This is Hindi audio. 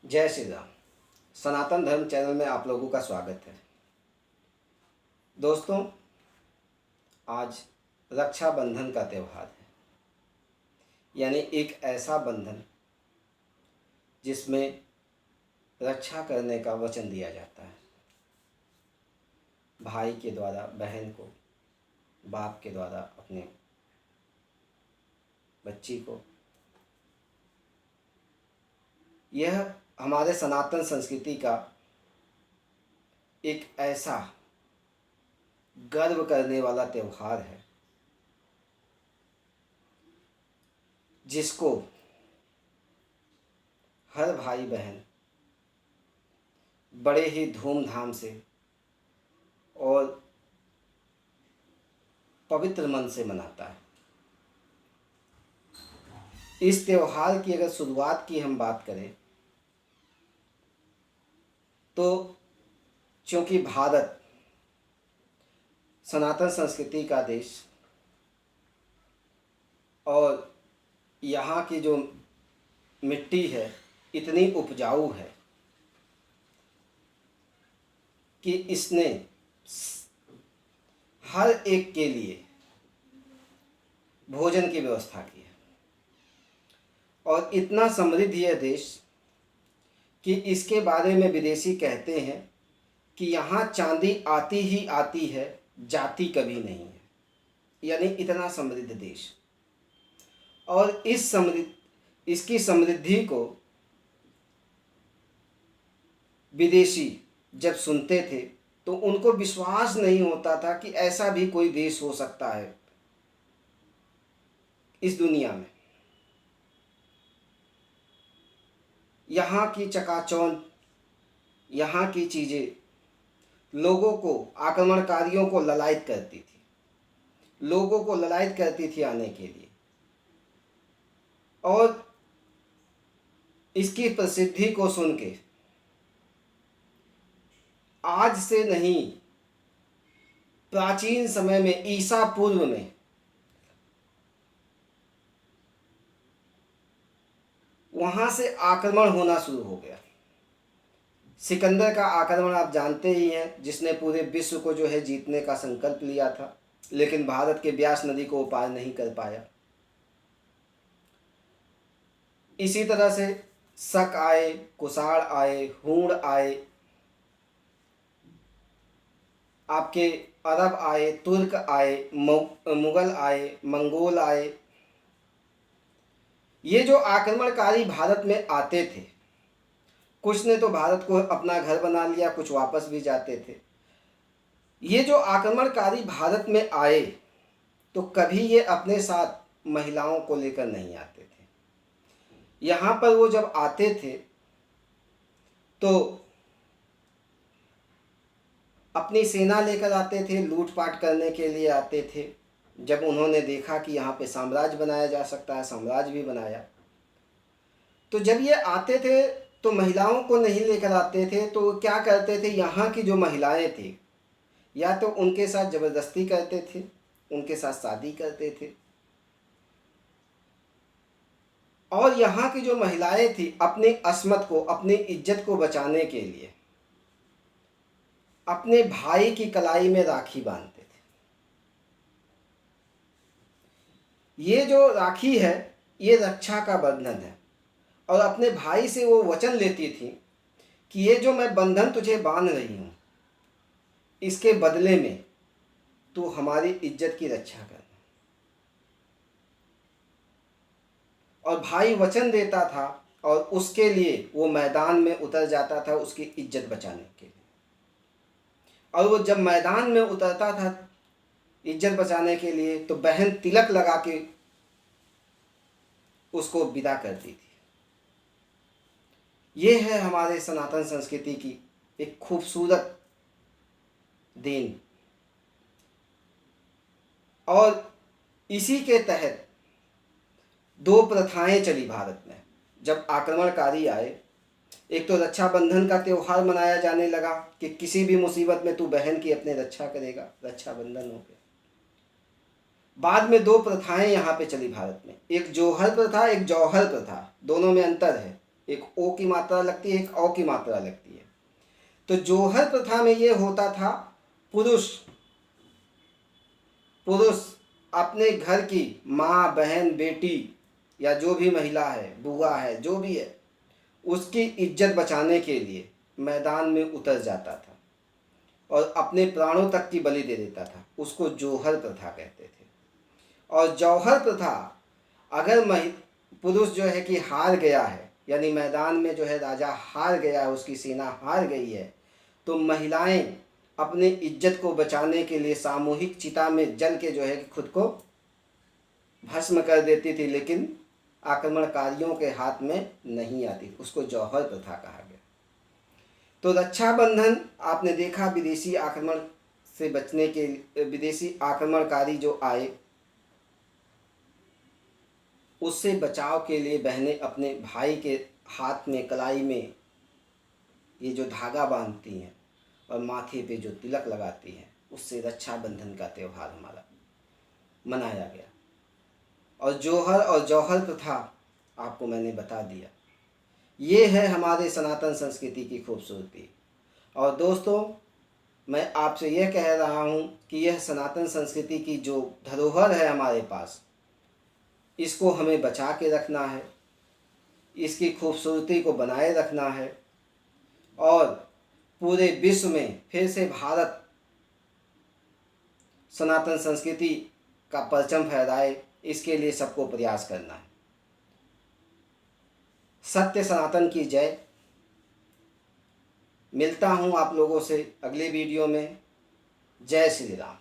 जय श्री राम। सनातन धर्म चैनल में आप लोगों का स्वागत है। दोस्तों, आज रक्षाबंधन का त्यौहार है, यानी एक ऐसा बंधन जिसमें रक्षा करने का वचन दिया जाता है। भाई के द्वारा बहन को, बाप के द्वारा अपने बच्ची को। यह हमारे सनातन संस्कृति का एक ऐसा गर्व करने वाला त्यौहार है जिसको हर भाई बहन बड़े ही धूमधाम से और पवित्र मन से मनाता है। इस त्यौहार की अगर शुरुआत की हम बात करें तो चूँकि भारत सनातन संस्कृति का देश और यहाँ की जो मिट्टी है इतनी उपजाऊ है कि इसने हर एक के लिए भोजन की व्यवस्था की है और इतना समृद्ध यह देश कि इसके बारे में विदेशी कहते हैं कि यहाँ चांदी आती ही आती है, जाती कभी नहीं है। यानी इतना समृद्ध देश। और इसकी समृद्धि को विदेशी जब सुनते थे तो उनको विश्वास नहीं होता था कि ऐसा भी कोई देश हो सकता है इस दुनिया में। यहाँ की चकाचौंध, यहाँ की चीज़ें लोगों को, आक्रमणकारियों को ललायत करती थी, लोगों को ललायत करती थी आने के लिए। और इसकी प्रसिद्धि को सुन के आज से नहीं, प्राचीन समय में, ईसा पूर्व में वहाँ से आक्रमण होना शुरू हो गया। सिकंदर का आक्रमण आप जानते ही हैं, जिसने पूरे विश्व को जो है जीतने का संकल्प लिया था, लेकिन भारत के ब्यास नदी को पार नहीं कर पाया। इसी तरह से शक आए, कुषाण आए, हूण आए, आपके अरब आए, तुर्क आए, मुगल आए, मंगोल आए। ये जो आक्रमणकारी भारत में आते थे, कुछ ने तो भारत को अपना घर बना लिया, कुछ वापस भी जाते थे। ये जो आक्रमणकारी भारत में आए तो कभी ये अपने साथ महिलाओं को लेकर नहीं आते थे। यहाँ पर वो जब आते थे तो अपनी सेना लेकर आते थे, लूटपाट करने के लिए आते थे। जब उन्होंने देखा कि यहाँ पे साम्राज्य बनाया जा सकता है, साम्राज्य भी बनाया। तो जब ये आते थे तो महिलाओं को नहीं लेकर आते थे, तो क्या करते थे, यहाँ की जो महिलाएं थी या तो उनके साथ ज़बरदस्ती करते थे, उनके साथ शादी करते थे। और यहाँ की जो महिलाएं थी अपनी अस्मत को, अपनी इज्जत को बचाने के लिए अपने भाई की कलाई में राखी बांधते थे। ये जो राखी है ये रक्षा का बंधन है और अपने भाई से वो वचन लेती थी कि ये जो मैं बंधन तुझे बांध रही हूँ, इसके बदले में तू हमारी इज्जत की रक्षा करना। और भाई वचन देता था और उसके लिए वो मैदान में उतर जाता था उसकी इज्जत बचाने के लिए। और वो जब मैदान में उतरता था इज्जत बचाने के लिए तो बहन तिलक लगा के उसको विदा करती थी। ये है हमारे सनातन संस्कृति की एक खूबसूरत देन। और इसी के तहत दो प्रथाएं चली भारत में। जब आक्रमणकारी आए, एक तो रक्षाबंधन का त्यौहार मनाया जाने लगा कि किसी भी मुसीबत में तू बहन की अपने रक्षा करेगा, रक्षाबंधन हो गया। बाद में दो प्रथाएं यहाँ पे चली भारत में, एक जोहर प्रथा, एक जौहर प्रथा। दोनों में अंतर है। एक ओ की मात्रा लगती है, एक औ की मात्रा लगती है। तो जौहर प्रथा में ये होता था, पुरुष पुरुष अपने घर की माँ, बहन, बेटी या जो भी महिला है, बुआ है, जो भी है, उसकी इज्जत बचाने के लिए मैदान में उतर जाता था और अपने प्राणों तक की बलि दे देता था। उसको जौहर प्रथा कहते थे। और जौहर प्रथा, अगर पुरुष जो है कि हार गया है, यानी मैदान में जो है राजा हार गया है, उसकी सेना हार गई है, तो महिलाएं अपने इज्जत को बचाने के लिए सामूहिक चिता में जल के जो है कि खुद को भस्म कर देती थी, लेकिन आक्रमणकारियों के हाथ में नहीं आती। उसको जौहर प्रथा कहा गया। तो रक्षाबंधन आपने देखा, विदेशी आक्रमण से बचने के, विदेशी आक्रमणकारी जो आए उससे बचाव के लिए बहनें अपने भाई के हाथ में, कलाई में ये जो धागा बांधती हैं और माथे पे जो तिलक लगाती हैं, उससे रक्षाबंधन का त्यौहार हमारा मनाया गया। और जौहर प्रथा आपको मैंने बता दिया। ये है हमारे सनातन संस्कृति की खूबसूरती। और दोस्तों, मैं आपसे यह कह रहा हूँ कि यह सनातन संस्कृति की जो धरोहर है हमारे पास, इसको हमें बचा के रखना है, इसकी खूबसूरती को बनाए रखना है और पूरे विश्व में फिर से भारत सनातन संस्कृति का परचम फहराए, इसके लिए सबको प्रयास करना है। सत्य सनातन की जय। मिलता हूँ आप लोगों से अगले वीडियो में। जय श्री राम।